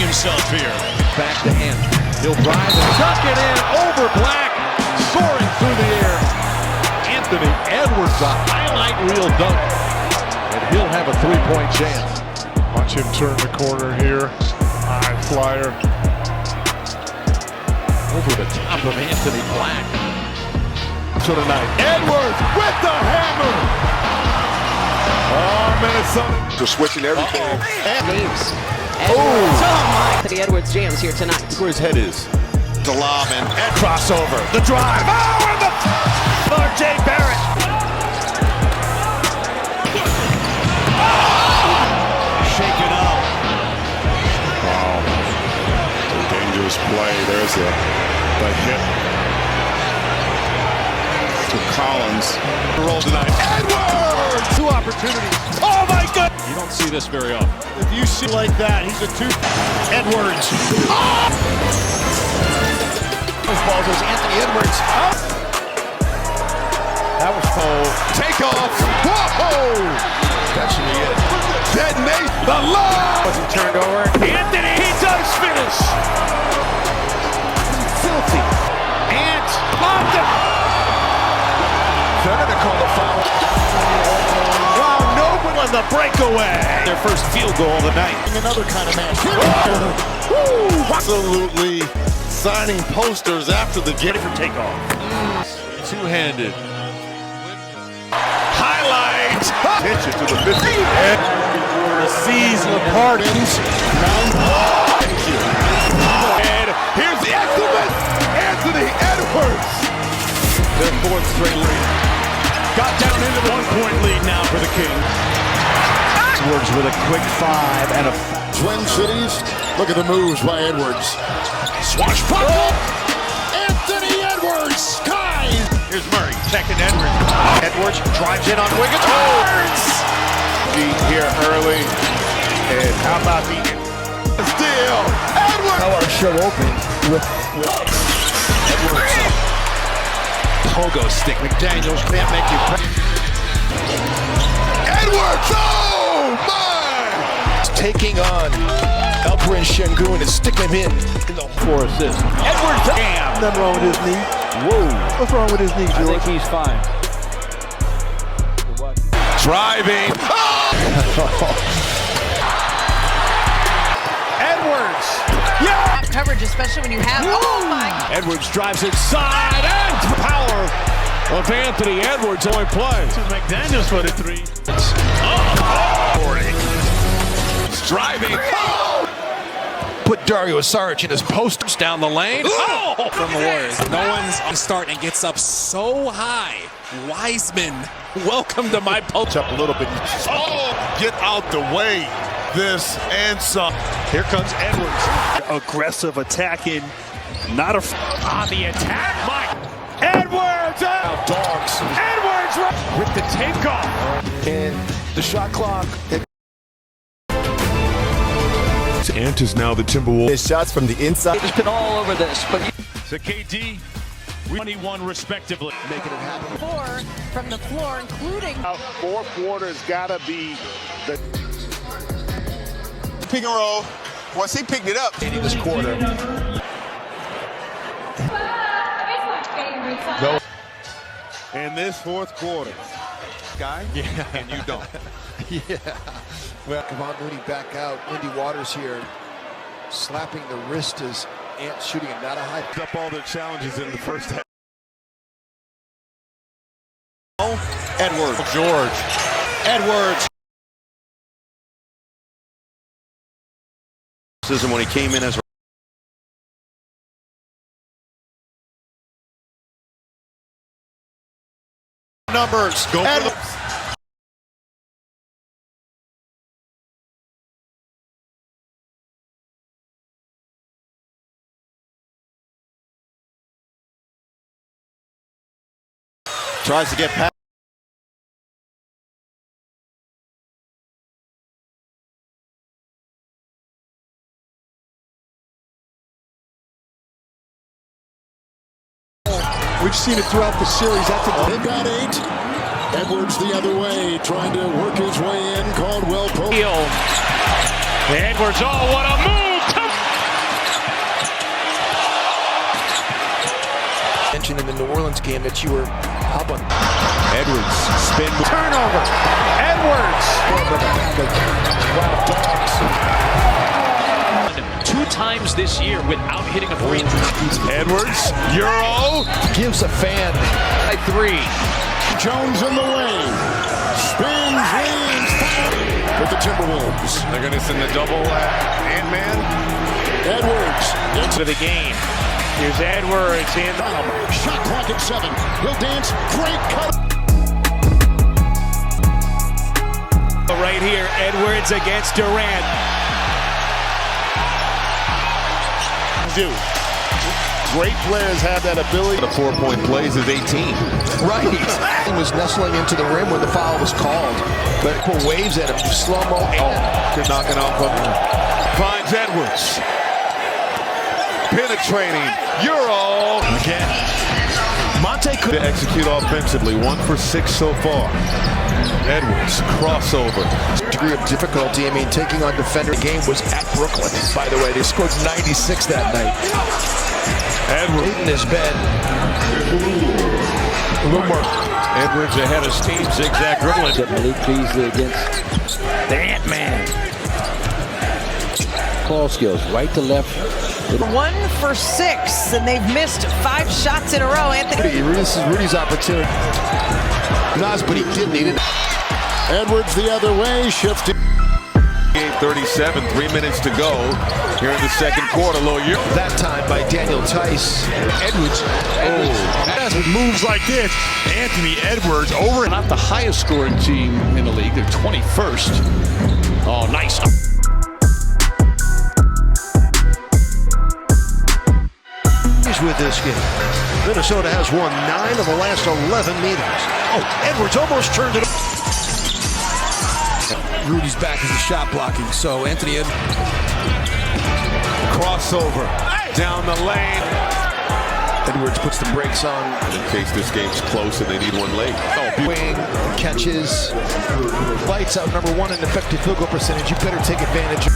himself here. Back to him. He'll drive and tuck it in over Black, soaring through the air. Anthony Edwards, a highlight reel dunk, and he'll have a three-point chance. Watch him turn the corner here. High flyer. Over the top of Anthony Black. To tonight. Edwards with the hammer. Oh, Minnesota. They're switching everything. Games. Edwards. Oh my! Anthony Edwards jams here tonight. Where his head is. The lob and crossover. The drive. Oh, and the R.J. Barrett. Shake it up. Wow. It's a dangerous play. There's the hit to Collins. Roll tonight. Edwards! Two opportunities. Oh my God! You don't see this very often. If you see like that, he's a two. Edwards. Oh! Those balls is Anthony Edwards. Oh. That was Cole. Take off. Whoa! That should be it. Detonate the lob. Wasn't turned over. Anthony, he does finish. Filthy. And lobbed it. They're going to call the foul. Wow, nobody on the breakaway. Their first field goal of the night. Another kind of match. Absolutely signing posters after the game. For takeoff. Two-handed. Highlight. Attention to the 50. The season of pardons. And here's the excellent Anthony Edwards. Their fourth straight lead. Got down into the 1-point lead now for the Kings. Edwards with a quick five and a Twin Cities. Look at the moves by Edwards. Swashbuckle. Anthony Edwards. Sky. Here's Murray. Second Edwards. Edwards drives in on Wiggins. Edwards. Here early. And how about the steal? Edwards. How our show opened with Edwards. Pogo stick. McDaniels can't make you pay. Edwards. Oh my! Taking on Alperen Sengun and sticking him in the 4 assists. Edwards. Damn. Nothing wrong with his knee. Whoa. What's wrong with his knee, George? I think he's fine. Driving. Edwards. Yeah. Coverage, especially when you have. Oh my! Edwards drives inside and power of Anthony Edwards only play. McDaniels for the three. Driving. put Dario Saric in his posters Down the lane. Oh! From the Warriors. No one's on start and gets up so high. Wiseman, welcome to my post. Up a little bit. Oh, get out the way. This and some. Here comes Edwards. Aggressive attacking. Not a on the attack. Mike Edwards. Dogs. Edwards with the takeoff. and the shot clock. Ant is now the Timberwolves. His shots from the inside. It's been all over this, but So KD, 21 respectively. Making it happen. 4 from the floor, including. Fourth quarter's gotta be the pick and roll. Once he picked it up, In this quarter. no. In this fourth quarter, guy, yeah, and you don't. Yeah. Well, Kevon Mooney back out. Lindy Waters here, slapping the wrist as Ant shooting it, not a high. Up all the challenges in the first half. Edwards. George. Edwards. When he came in as Numbers. Go for the tries to get past. We've seen it throughout the series. That's a They've got 8. Edwards the other way, trying to work his way in. Caldwell. Edwards. Oh, what a move! mentioned in the New Orleans game that you were up on. Edwards, spin. Turnover. Edwards. Two times this year without hitting a three. Edwards, Euro. Gives a fan By three. Jones in the lane. Spins, leans, with the Timberwolves. They're going to send the double Ant-Man. Edwards Into the game. Here's Edwards in. shot clock at 7. He'll dance. Great cut. Right here, Edwards against Durant. Great players have that ability. The 4-point plays is 18. right. He was nestling into the rim when the foul was called. But waves at him, slow-mo. Good knocking off of him. Finds Edwards. Penetrating. Euro. Again. Monte could To execute offensively. 1 for 6 so far. Edwards, crossover. degree of difficulty. I mean, taking on defender. The game was at Brooklyn, by the way. They scored 96 that night. Edwards. In his bed. A little more. Edwards ahead of steam, zigzag dribbling. Malik Beasley against the Ant-Man. Ball skills, right to left. 1 for 6, and they've missed 5 shots in a row. Anthony. This is Rudy's opportunity. Nas, but he did need it. Edwards the other way, shifting. 37, 3 minutes to go here in the second quarter. That time by Daniel Tice. Edwards. With moves like this, Anthony Edwards over. Not the highest scoring team in the league. They're 21st. Oh, nice. With this game. Minnesota has won 9 of the last 11 meetings. Oh, Edwards almost turned it. Rudy's back as the shot blocking, so Anthony Crossover down the lane. Edwards puts the brakes on. In case this game's close and they need one late. Wing, catches, lights out number 1 in effective field goal percentage. You better take advantage.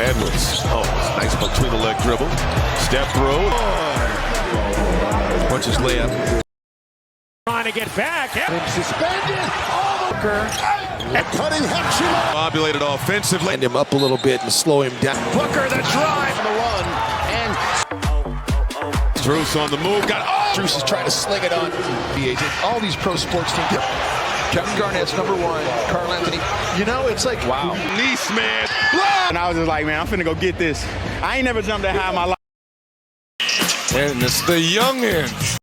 Edwards. Oh, nice between the leg dribble. Step through. Punches layup. Trying to get back. Suspended. Cutting Hexula. Populated offensively. Hand him up a little bit and slow him down. Booker the drive. The run. And Strus on the move. Got Strus is trying to sling it on the agent. All these pro sports teams. Kevin Garnett's number 1. Karl Anthony. You know, it's like, wow. Neesmith. And I was just like, man, I'm finna go get this. I ain't never jumped that high in my life. And it's the youngin.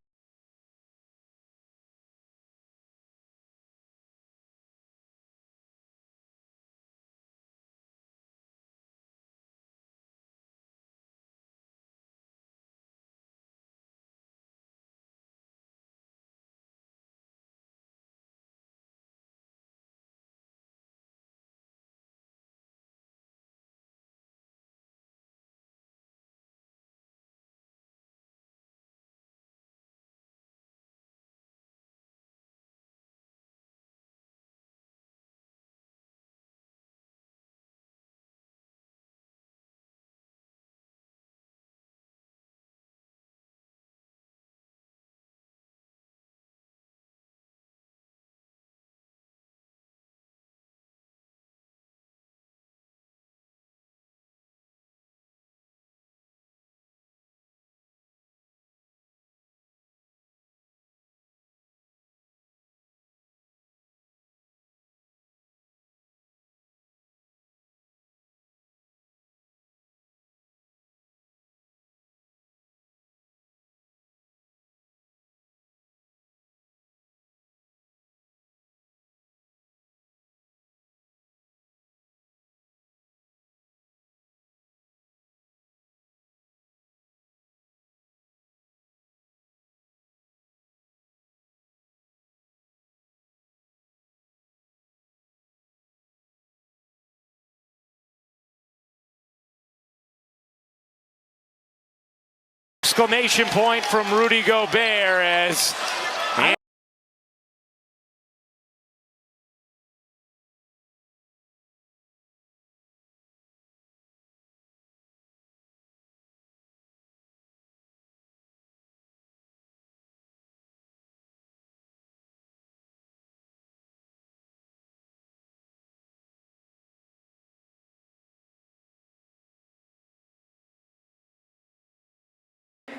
Exclamation point from Rudy Gobert as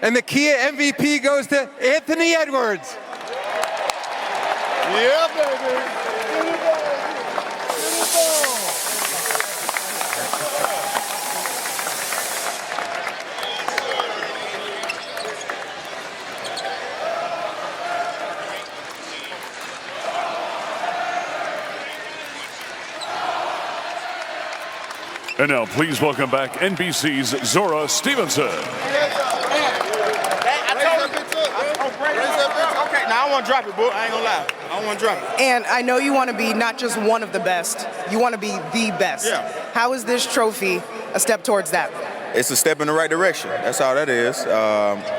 And the Kia MVP goes to Anthony Edwards. Yeah, baby. Get it on. Get it on. And now, please welcome back NBC's Zora Stevenson. Okay, now I want to drop it, boo. I ain't gonna lie. I don't want to drop it. And I know you want to be not just one of the best, you want to be the best. Yeah. How is this trophy a step towards that? It's a step in the right direction. That's all that is.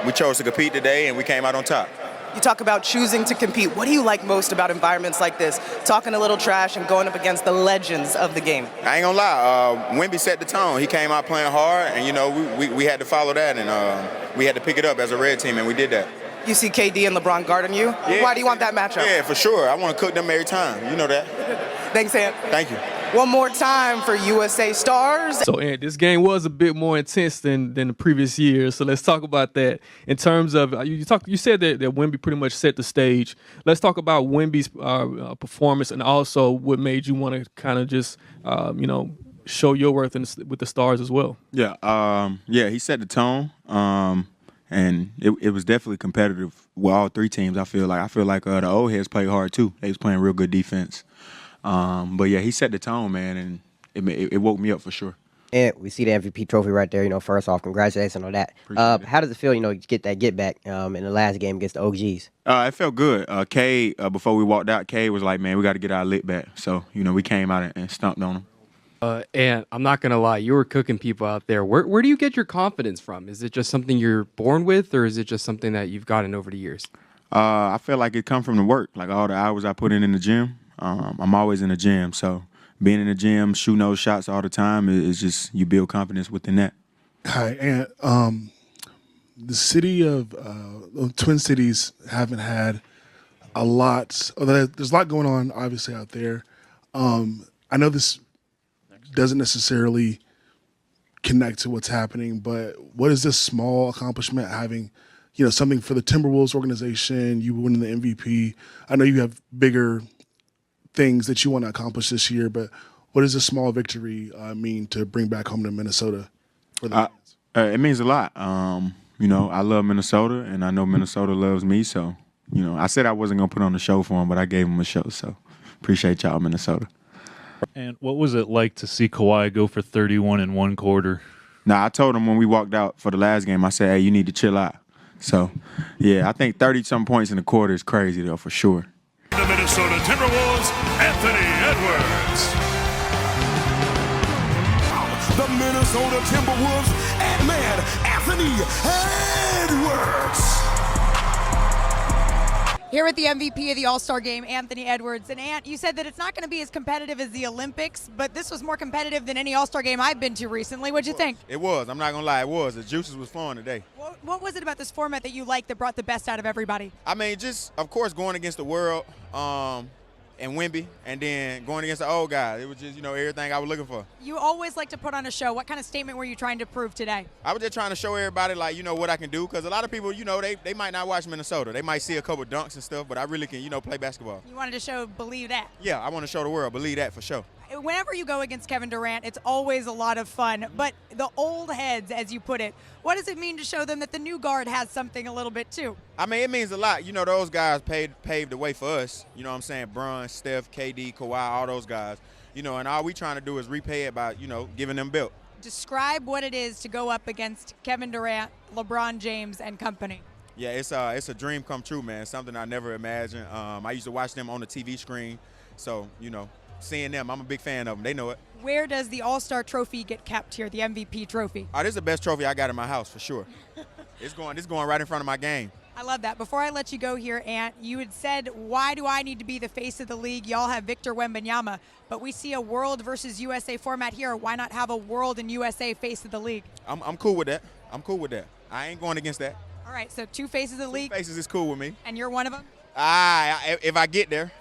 We chose to compete today, and we came out on top. You talk about choosing to compete. What do you like most about environments like this? Talking a little trash and going up against the legends of the game. I ain't gonna lie. Wemby set the tone. He came out playing hard, and, you know, we had to follow that, and we had to pick it up as a red team, and we did that. You see KD and LeBron guarding you? Yeah. Why do you want that matchup? Yeah, for sure. I want to cook them every time. You know that. Thanks, Ant. Thank you. One more time for USA Stars. So, Ant, this game was a bit more intense than the previous years. So let's talk about that. In terms of you said that Wemby pretty much set the stage. Let's talk about Wemby's performance and also what made you want to kind of just show your worth with the Stars as well. Yeah, he set the tone. And it was definitely competitive with all three teams. I feel like the old heads played hard too. They was playing real good defense. But yeah, he set the tone, man, and it woke me up for sure. And we see the MVP trophy right there. First off, congratulations on that. How does it feel, to get that get back in the last game against the OGs? It felt good. Kay, before we walked out, Kay was like, man, we got to get our lit back. So, we came out and stomped on them. And I'm not going to lie, you were cooking people out there. Where do you get your confidence from? Is it just something you're born with, or is it just something that you've gotten over the years? I feel like it come from the work, like all the hours I put in the gym. I'm always in the gym, so being in the gym, shooting those shots all the time is just, you build confidence within that. Hi, and the city of Twin Cities haven't had a lot. There's a lot going on, obviously, out there. I know this doesn't necessarily connect to what's happening, but what is this small accomplishment having, something for the Timberwolves organization, you winning the MVP? I know you have bigger things that you want to accomplish this year, but what does this small victory mean to bring back home to Minnesota for the fans? It means a lot. I love Minnesota, and I know Minnesota loves me, so, I said I wasn't going to put on a show for them, but I gave them a show, so appreciate y'all, Minnesota. And what was it like to see Kawhi go for 31 in one quarter? Nah, I told him when we walked out for the last game, I said, hey, you need to chill out. So, yeah, I think 30-some points in the quarter is crazy, though, for sure. The Minnesota Timberwolves, Anthony Edwards. The Minnesota Timberwolves, Ant-Man Anthony Edwards. Here with the MVP of the All-Star Game, Anthony Edwards. And Ant, you said that it's not going to be as competitive as the Olympics, but this was more competitive than any All-Star Game I've been to recently. What'd you think? It was. I'm not going to lie. It was. The juices was flowing today. What was it about this format that you liked that brought the best out of everybody? I mean, just, of course, going against the world and Wemby, and then going against the old guys. It was just, everything I was looking for. You always like to put on a show. What kind of statement were you trying to prove today? I was just trying to show everybody, what I can do, because a lot of people, they might not watch Minnesota. They might see a couple dunks and stuff, but I really can, play basketball. You wanted to believe that? Yeah, I want to show the world, believe that for sure. Whenever you go against Kevin Durant, it's always a lot of fun. But the old heads, as you put it, what does it mean to show them that the new guard has something a little bit too? I mean, it means a lot. Those guys paved the way for us. You know what I'm saying? Bron, Steph, KD, Kawhi, all those guys. And all we trying to do is repay it by, giving them belt. Describe what it is to go up against Kevin Durant, LeBron James, and company. Yeah, it's a dream come true, man. Something I never imagined. I used to watch them on the TV screen. So, seeing them, I'm a big fan of them. They know it. Where does the All-Star trophy get kept here, the MVP trophy? Oh, this is the best trophy I got in my house, for sure. It's going right in front of my game. I love that. Before I let you go here, Ant, you had said, why do I need to be the face of the league? Y'all have Victor Wembanyama, but we see a world versus USA format here. Why not have a world and USA face of the league? I'm cool with that. I ain't going against that. All right, so two faces of the league. Two faces is cool with me. And you're one of them? If I get there.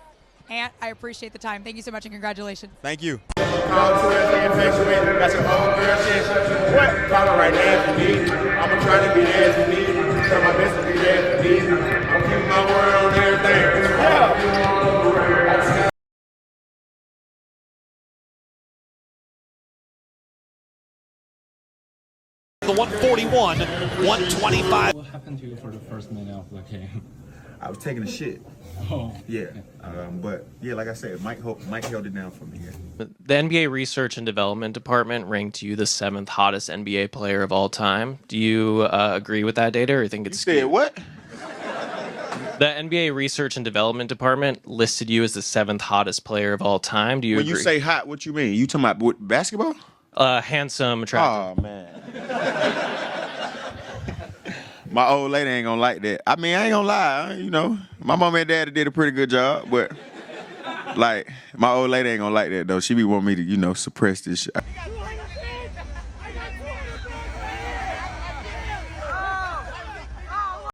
Ant, I appreciate the time. Thank you so much and congratulations. Thank you. That's your whole girl shit. What? Talking right now, I'm going to try to be there as you need. try my best to be there for these. I'm keeping my word on everything. Yeah. The 141, 125. What happened to you for the first minute of the game? I was taking a shit. Oh. Yeah. But yeah, like I said, Mike held it down for me. Yeah. The NBA Research and Development Department ranked you the 7th hottest NBA player of all time. Do you agree with that data, or think it's skewed? You said what? The NBA Research and Development Department listed you as the 7th hottest player of all time. Do you When agree? you say hot, what you mean? You talking about what, basketball? Handsome, attractive. Oh, man. My old lady ain't gonna like that. I mean, I ain't gonna lie, you know. My mom and dad did a pretty good job, but like, my old lady ain't gonna like that though. She be wanting me to, you know, suppress this shit.